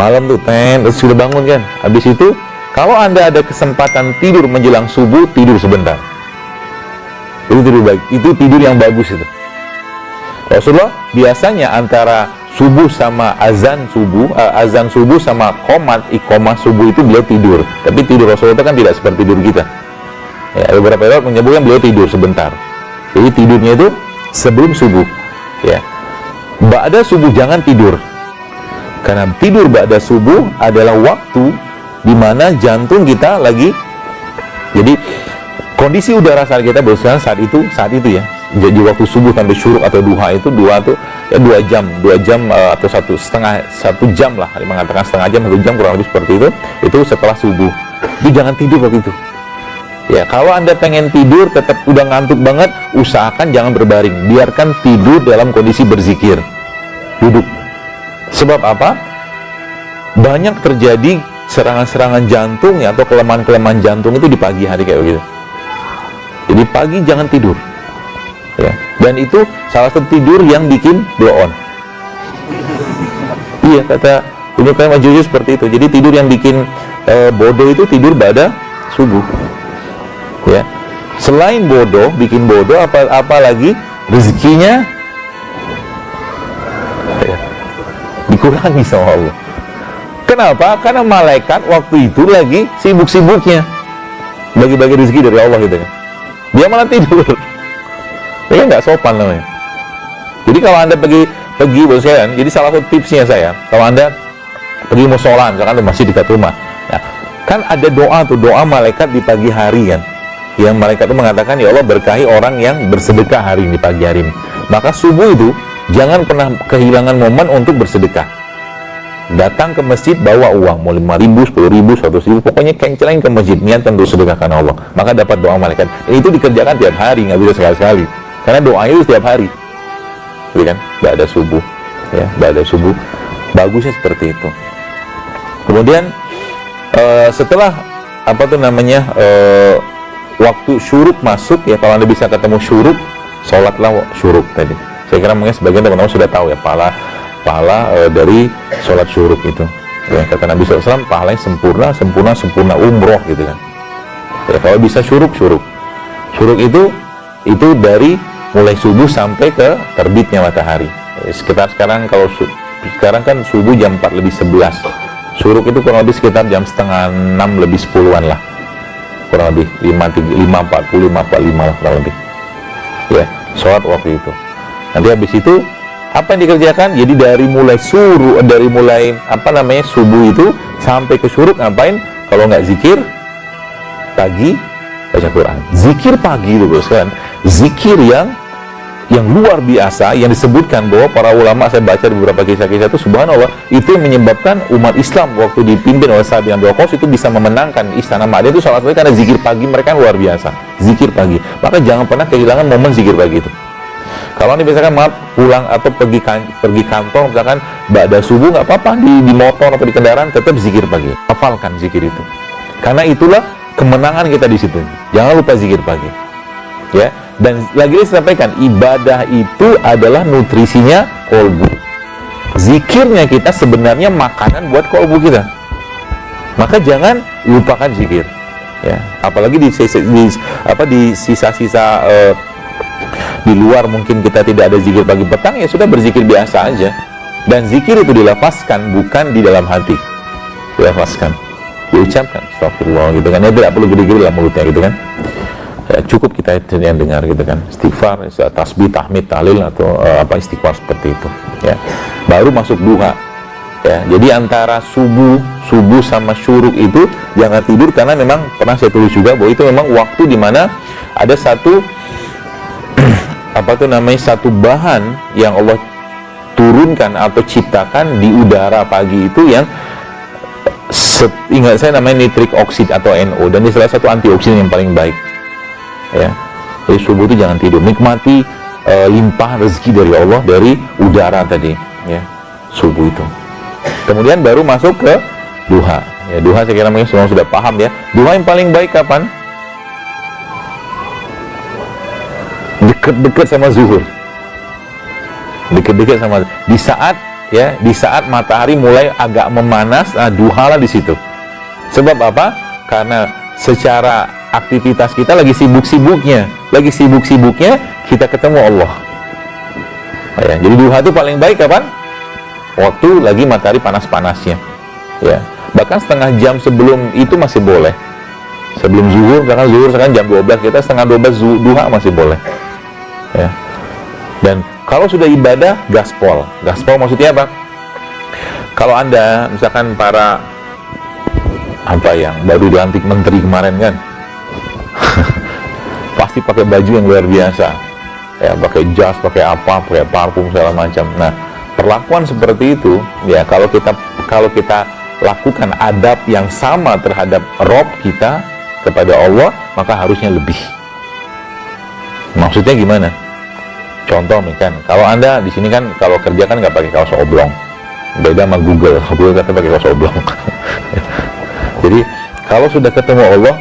malam tuh terus sudah bangun kan. Habis itu kalau Anda ada kesempatan tidur menjelang subuh, tidur sebentar. Itu tidur baik, itu tidur yang bagus itu. Rasulullah biasanya antara subuh sama azan subuh sama iqamah subuh itu beliau tidur. Tapi tidur Rasulullah itu kan tidak seperti tidur kita. Ya, ada beberapa riwayat menyebutkan beliau tidur sebentar. Jadi tidurnya itu sebelum subuh. Ya. Ba'da subuh jangan tidur. Karena tidur ba'da subuh adalah waktu di mana jantung kita lagi, jadi kondisi udara saat kita berusaha saat itu ya. Jadi waktu subuh sampai syuruk atau duha itu 2 jam atau satu jam lah, mengatakan setengah jam 1 jam kurang lebih seperti itu setelah subuh. Jadi jangan tidur waktu itu. Ya, kalau Anda pengen tidur tetap udah ngantuk banget, usahakan jangan berbaring, biarkan tidur dalam kondisi berzikir, duduk. Sebab apa? Banyak terjadi serangan-serangan jantung ya, atau kelemahan-kelemahan jantung itu di pagi hari kayak begitu. Jadi pagi jangan tidur ya. Dan itu salah satu tidur yang bikin blow on. Iya, kata Ibnu Qayyim al-Jauziyah seperti itu. Jadi tidur yang bikin bodoh itu tidur pada subuh ya. Selain bodoh, bikin bodoh, apalagi rezekinya ya, dikurangi sama Allah. Kenapa? Karena malaikat waktu itu lagi sibuk-sibuknya bagi-bagi rezeki dari Allah gitu kan. Dia malah tidur. Ini nggak sopan namanya. Jadi kalau Anda pergi buat sekalian, jadi salah satu tipsnya saya, kalau Anda pergi musola, misalkan di masjid dekat rumah, ya, kan ada doa malaikat di pagi hari kan, yang malaikat itu mengatakan, ya Allah berkahi orang yang bersedekah hari ini, pagi hari ini. Maka subuh itu jangan pernah kehilangan momen untuk bersedekah. Datang ke masjid bawa uang, mau 5.000, 10.000, 100.000, pokoknya kencelin ke masjid, niat untuk sedekah karena Allah, maka dapat doa malaikat. Itu dikerjakan tiap hari, nggak bisa sekali-sekali, karena doanya itu setiap hari, gitu kan? Ba'da subuh, ya, ba'da subuh, bagusnya seperti itu. Kemudian setelah waktu syuruk masuk ya, kalau Anda bisa ketemu syuruk, sholatlah syuruk tadi. Saya kira mungkin sebagian teman-teman sudah tahu ya, pahala dari sholat syuruk itu ya, kata Nabi SAW, pahalanya sempurna umroh gitu kan ya. Kalau bisa syuruk itu dari mulai subuh sampai ke terbitnya matahari ya, sekitar sekarang sekarang kan subuh jam 4:11, syuruk itu kurang lebih sekitar jam 5:30 lebih 10-an lah, kurang lebih 5:40, 5:45 lah kurang lebih ya, sholat waktu itu. Nanti habis itu apa yang dikerjakan? Jadi dari mulai subuh itu sampai ke syuruk ngapain? Kalau nggak zikir pagi, baca Quran. Zikir pagi itu bos kan, zikir yang luar biasa, yang disebutkan bahwa para ulama, saya baca di beberapa kisah-kisah itu, subhanallah, itu yang menyebabkan umat Islam waktu dipimpin oleh Sa'd bin Abi Waqqas itu bisa memenangkan istana Ma'dah itu salah satunya karena zikir pagi mereka luar biasa, zikir pagi. Maka jangan pernah kehilangan momen zikir pagi itu. Kalau nih misalkan pulang atau pergi kantor, misalkan ba'da subuh nggak apa-apa, di motor atau di kendaraan tetap zikir pagi, hafalkan zikir itu, karena itulah kemenangan kita di situ. Jangan lupa zikir pagi ya. Dan lagi saya sampaikan, ibadah itu adalah nutrisinya kolbu. Zikirnya kita sebenarnya makanan buat kolbu kita, maka jangan lupakan zikir ya. Apalagi di sisa-sisa di luar mungkin kita tidak ada zikir pagi petang, ya sudah berzikir biasa aja. Dan zikir itu dilafazkan, bukan di dalam hati, dilafazkan, diucapkan, astagfirullah gitu kan ya, tidak perlu gede-gede dalam mulutnya gitu kan ya, cukup kita yang dengar gitu kan, istighfar, tasbih, tahmid, tahlil atau istighfar seperti itu ya. Baru masuk duha ya. Jadi antara subuh sama syuruk itu jangan tidur, karena memang pernah saya tulis juga bahwa itu memang waktu dimana ada satu satu bahan yang Allah turunkan atau ciptakan di udara pagi itu yang ingat saya namanya nitric oxide atau NO, dan ini salah satu antioksidan yang paling baik ya. Jadi subuh itu jangan tidur, nikmati limpah rezeki dari Allah dari udara tadi ya, subuh itu. Kemudian baru masuk ke duha ya. Duha saya kira mungkin semua sudah paham ya. Duha yang paling baik kapan? Dekat-dekat sama zuhur, dekat-dekat sama, di saat ya di saat matahari mulai agak memanas, duha lah di situ. Sebab apa? Karena secara aktivitas kita lagi sibuk-sibuknya kita ketemu Allah. Ya, jadi duha itu paling baik kapan? Waktu lagi matahari panas-panasnya. Ya, bahkan setengah jam sebelum itu masih boleh. Sebelum zuhur, karena zuhur sekarang jam 12, kita setengah 12 duha masih boleh. Ya. Dan kalau sudah ibadah, gaspol. Gaspol maksudnya apa? Kalau Anda misalkan para yang baru dilantik menteri kemarin kan, pasti pakai baju yang luar biasa, ya pakai jas, pakai apa, pakai parfum segala macam. Nah, perlakuan seperti itu, ya kalau kita lakukan adab yang sama terhadap Rob kita kepada Allah, maka harusnya lebih. Maksudnya gimana? Contoh nih kan, kalau Anda di sini kan kalau kerja kan nggak pakai kaos oblong, beda sama Google kata pakai kaos oblong. Jadi kalau sudah ketemu Allah,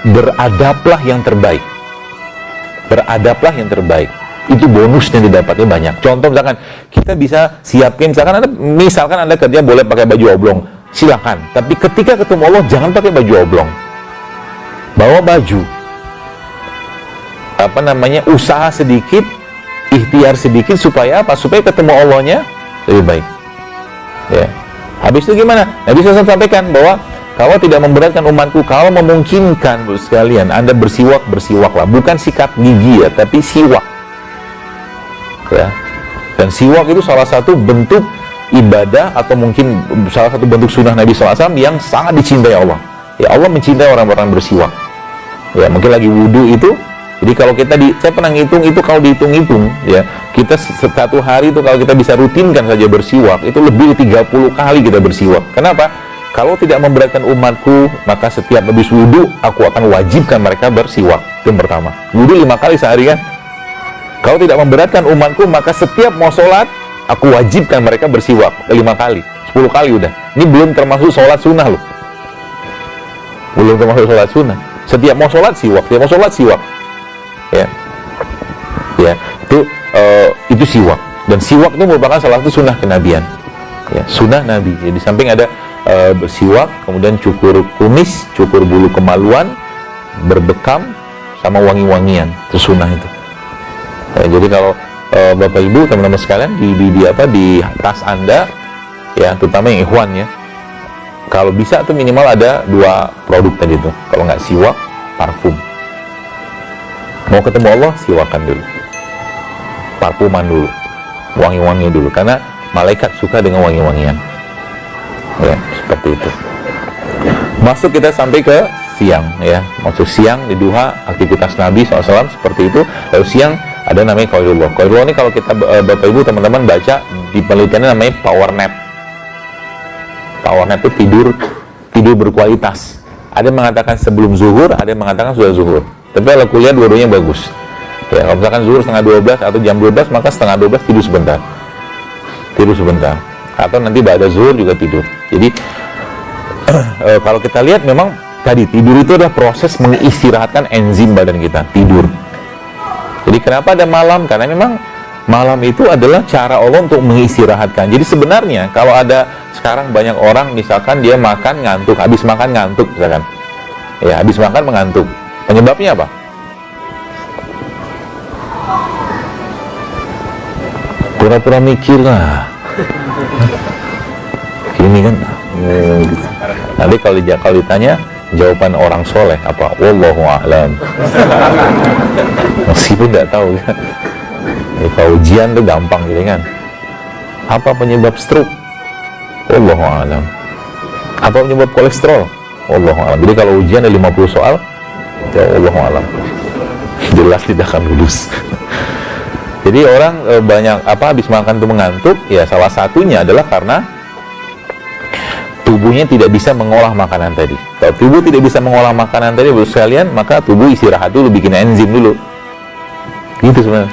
beradablah yang terbaik. Beradablah yang terbaik. Itu bonusnya didapatnya banyak. Contoh misalkan kita bisa siapin, misalkan Anda kerja boleh pakai baju oblong, silakan. Tapi ketika ketemu Allah jangan pakai baju oblong. Bawa baju. Usaha sedikit, ikhtiar sedikit supaya apa? Supaya ketemu Allahnya lebih baik. Ya. Habis itu gimana? Nabi SAW sampaikan bahwa kalau tidak memberatkan umatku, kalau memungkinkan sekalian Anda bersiwaklah, bukan sikat gigi ya, tapi siwak. Ya. Dan siwak itu salah satu bentuk ibadah atau mungkin salah satu bentuk sunnah Nabi SAW yang sangat dicintai Allah. Ya, Allah mencintai orang-orang bersiwak. Ya, mungkin lagi wudhu itu. Jadi kalau saya pernah ngitung itu, kalau dihitung-hitung ya, kita satu hari itu kalau kita bisa rutinkan saja bersiwak, itu lebih dari 30 kali kita bersiwak. Kenapa? Kalau tidak memberatkan umatku, maka setiap habis wudhu, aku akan wajibkan mereka bersiwak. Itu yang pertama. Wudhu 5 kali sehari kan? Kalau tidak memberatkan umatku, maka setiap mau sholat, aku wajibkan mereka bersiwak 5 kali, 10 kali udah. Ini belum termasuk sholat sunnah loh. Belum termasuk sholat sunnah. Setiap mau sholat siwak, setiap mau sholat siwak. Ya, itu siwak. Dan siwak itu merupakan salah satu sunnah kenabian. Ya, sunnah Nabi. Jadi di samping ada bersiwak, kemudian cukur kumis, cukur bulu kemaluan, berbekam, sama wangi-wangian. Itu sunnah itu. Ya, jadi kalau Bapak Ibu, teman-teman sekalian di tas Anda, ya terutama yang ikhwan ya, kalau bisa tuh minimal ada 2 produk tadi tuh. Kalau nggak siwak, parfum. Mau ketemu Allah, siwakan dulu, parfuman dulu, wangi-wangi dulu, karena malaikat suka dengan wangi-wangian. Ya, seperti itu. Masuk kita sampai ke siang ya. Masuk siang di duha, aktivitas Nabi SAW seperti itu. Lalu siang ada namanya qailullah. Qailullah ini kalau kita Bapak Ibu teman-teman baca di penelitiannya namanya power nap. Power nap itu tidur berkualitas. Ada yang mengatakan sebelum zuhur, ada yang mengatakan sudah zuhur. Tapi kalau kuliah dua-duanya bagus. Ya, kalau misalkan zuhur setengah 12 atau jam 12, maka setengah 12 tidur sebentar. Tidur sebentar. Atau nanti ba'da zuhur juga tidur. Jadi kalau kita lihat memang tadi tidur itu adalah proses mengistirahatkan enzim badan kita, tidur. Jadi kenapa ada malam? Karena memang malam itu adalah cara Allah untuk mengistirahatkan. Jadi sebenarnya kalau ada sekarang banyak orang misalkan dia makan ngantuk, habis makan ngantuk misalkan. Ya, habis makan mengantuk. Penyebabnya apa? Pura-pura mikir lah. Gini kan. Nanti kalau ditanya jawaban orang soleh apa? Wallahu a'lam. Meskipun tidak tahu kan. Kalau ujian tuh gampang gitu kan. Apa penyebab stroke? Wallahu a'lam. Apa penyebab kolesterol? Wallahu a'lam. Jadi kalau ujian ada 50 soal, ya Wallahu a'lam. Jelas tidak akan lulus. Jadi orang banyak habis makan tuh mengantuk, ya salah satunya adalah karena tubuhnya tidak bisa mengolah makanan tadi. Kalau tubuh tidak bisa mengolah makanan tadi, Bapak sekalian, maka tubuh istirahat dulu, bikin enzim dulu. Gitu sebenarnya.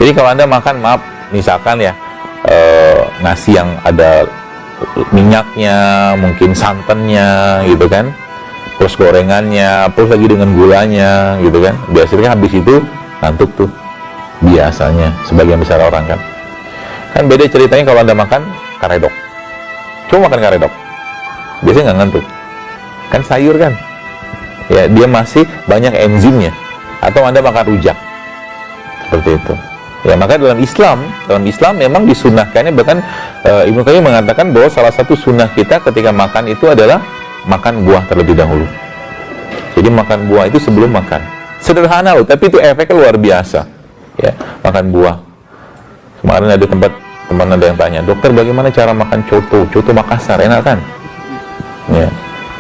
Jadi kalau Anda makan, maaf, misalkan ya nasi yang ada minyaknya, mungkin santannya gitu kan, terus gorengannya, terus lagi dengan gulanya gitu kan, biasanya habis itu ngantuk tuh biasanya sebagian besar orang kan. Kan beda ceritanya kalau Anda makan karedok. Coba makan karedok, biasanya nggak ngantuk. Kan sayur kan, ya dia masih banyak enzimnya. Atau Anda makan rujak, seperti itu. Ya maka dalam Islam memang disunahkannya, bahkan Ibnu Qayyim mengatakan bahwa salah satu sunnah kita ketika makan itu adalah makan buah terlebih dahulu. Jadi makan buah itu sebelum makan. Sederhana loh, tapi itu efeknya luar biasa. Ya, makan buah. Kemarin ada teman ada yang tanya, dokter bagaimana cara makan coto Makassar, enak kan? Ya,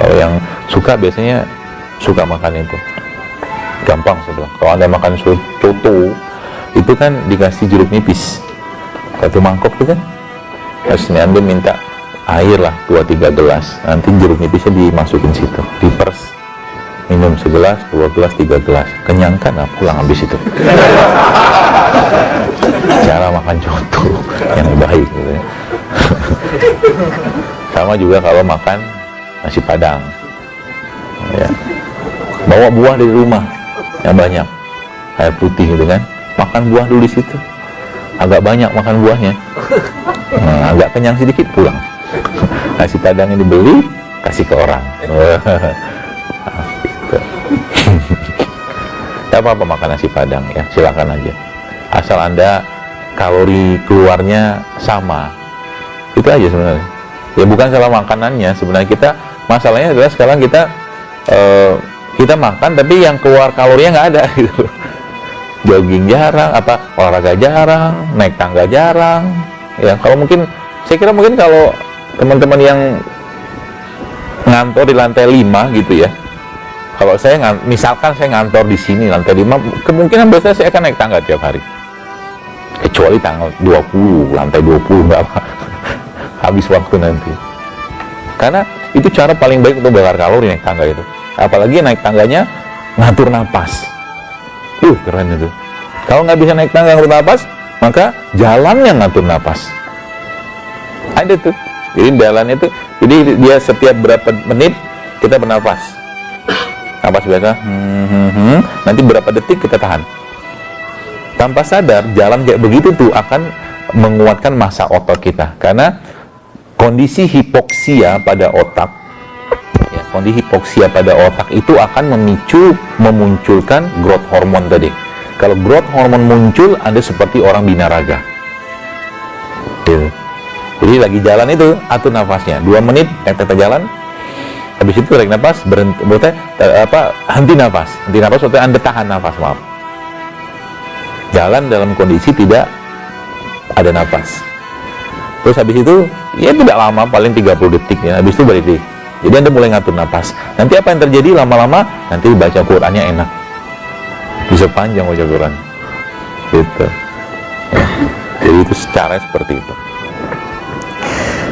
kalau yang suka biasanya suka makan itu. Gampang sebelah. Kalau Anda makan coto, itu kan dikasih jeruk nipis. Satu mangkok itu kan. Terus Anda minta air lah 2-3 gelas. Nanti jeruk nipisnya dimasukin situ, diperes. Minum segelas, 2 gelas, 3 gelas. Kenyang kan? Nah, pulang habis itu. Cara makan coto yang baik gitu ya. Sama juga kalau makan nasi padang. Ya. Bawa buah dari rumah yang banyak, air putih gitu kan. Makan buah dulu di situ. Agak banyak makan buahnya. Nah, agak kenyang sedikit pulang. Nasi padang yang dibeli kasih ke orang. Tidak apa-apa makan nasi padang ya, silakan aja. Asal Anda kalori keluarnya sama. Itu aja sebenarnya. Ya bukan salah makanannya, sebenarnya masalahnya adalah sekarang kita makan tapi yang keluar kalorinya nggak ada gitu. Jogging jarang, olahraga jarang, naik tangga jarang. Ya kalau saya kira mungkin kalau teman-teman yang ngantor di lantai 5 gitu ya. Kalau misalkan saya ngantor di sini lantai 5, kemungkinan biasanya saya akan naik tangga tiap hari. Kecuali tanggal 20, lantai 20 nggak apa. Habis waktu nanti. Karena itu cara paling baik untuk bakar kalori naik tangga itu. Apalagi naik tangganya ngatur napas. Keren itu. Kalau nggak bisa naik tangga ngatur napas, maka jalan yang ngatur napas. Ada tuh. Jadi jalannya itu, jadi dia setiap berapa menit kita bernafas. Napas biasa, nanti berapa detik kita tahan. Tanpa sadar, jalan kayak begitu tuh akan menguatkan massa otot kita. Karena kondisi hipoksia pada otak, ya, kondisi hipoksia pada otak itu akan memunculkan growth hormone tadi. Kalau growth hormone muncul, Anda seperti orang binaraga. Gitu. Jadi lagi jalan itu, atur nafasnya. 2 menit, kita jalan. Habis itu tarik nafas, henti nafas. Henti nafas, waktu Anda tahan nafas, maaf. Jalan dalam kondisi tidak ada nafas. Terus habis itu, ya tidak lama, paling 30 detik ya. Habis itu berhenti. Jadi Anda mulai ngatur nafas. Nanti apa yang terjadi lama-lama, nanti baca Qurannya enak. Bisa panjang baca Quran. Gitu. Ya. Jadi itu secara seperti itu.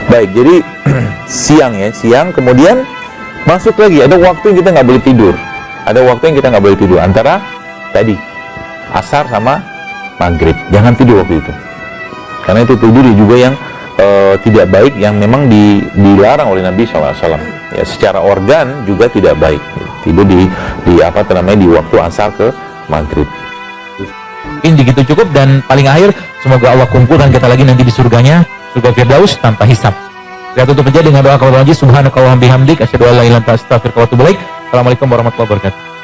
Baik, jadi siang kemudian masuk lagi, ada waktu yang kita nggak boleh tidur. Ada waktu yang kita nggak boleh tidur, antara tadi asar sama maghrib. Jangan tidur waktu itu, karena itu tidur juga yang tidak baik, yang memang dilarang oleh Nabi SAW. Ya, secara organ juga tidak baik. Tidur di waktu asar ke maghrib. Mungkin begitu cukup, dan paling akhir semoga Allah kumpulkan kita lagi nanti di surganya, surga Firdaus tanpa hisab. Kita tutup saja dengan doa kepada Allah. Subhanakallahumma bihamdik, asyhadu an la ilaha illa anta, astaghfiruka wa atubu ilaik. Assalamualaikum warahmatullahi wabarakatuh.